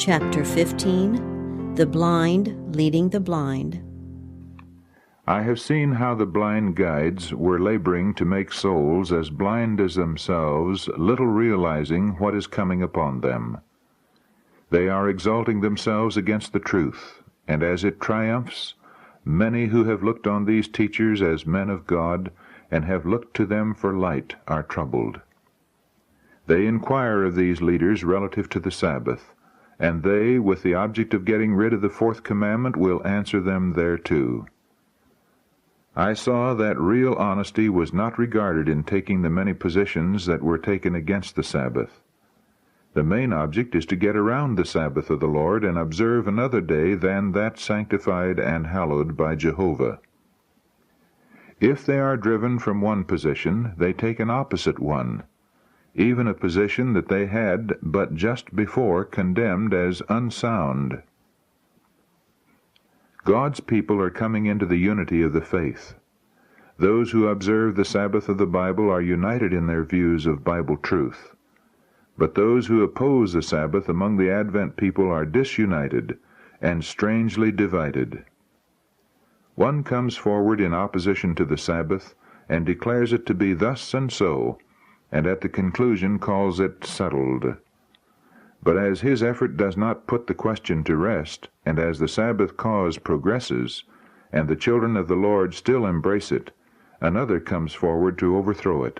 Chapter 15, The Blind Leading the Blind. I have seen how the blind guides were laboring to make souls as blind as themselves, little realizing what is coming upon them. They are exalting themselves against the truth, and as it triumphs, many who have looked on these teachers as men of God, and have looked to them for light, are troubled. They inquire of these leaders relative to the Sabbath, and they, with the object of getting rid of the fourth commandment, will answer them thereto. I saw that real honesty was not regarded in taking the many positions that were taken against the Sabbath. The main object is to get around the Sabbath of the Lord and observe another day than that sanctified and hallowed by Jehovah. If they are driven from one position, they take an opposite one, even a position that they had but just before condemned as unsound. God's people are coming into the unity of the faith. Those who observe the Sabbath of the Bible are united in their views of Bible truth. But those who oppose the Sabbath among the Advent people are disunited and strangely divided. One comes forward in opposition to the Sabbath and declares it to be thus and so, and at the conclusion calls it settled. But as his effort does not put the question to rest, and as the Sabbath cause progresses, and the children of the Lord still embrace it, another comes forward to overthrow it.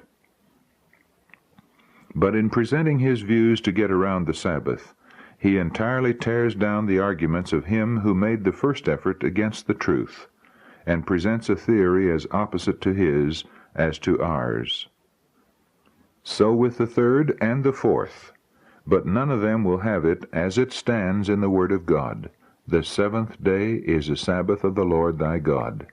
But in presenting his views to get around the Sabbath, he entirely tears down the arguments of him who made the first effort against the truth, and presents a theory as opposite to his as to ours. So with the third and the fourth, but none of them will have it as it stands in the Word of God. The seventh day is a Sabbath of the Lord thy God.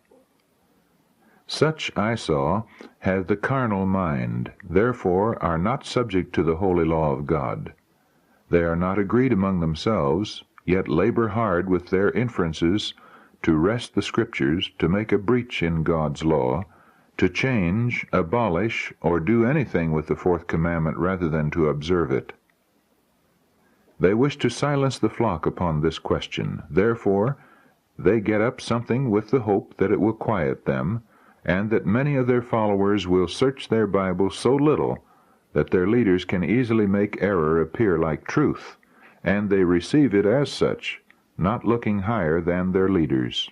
Such, I saw, have the carnal mind, therefore are not subject to the holy law of God. They are not agreed among themselves, yet labor hard with their inferences to wrest the Scriptures, to make a breach in God's law, to change, abolish, or do anything with the fourth commandment rather than to observe it. They wish to silence the flock upon this question. Therefore, they get up something with the hope that it will quiet them, and that many of their followers will search their Bible so little that their leaders can easily make error appear like truth, and they receive it as such, not looking higher than their leaders.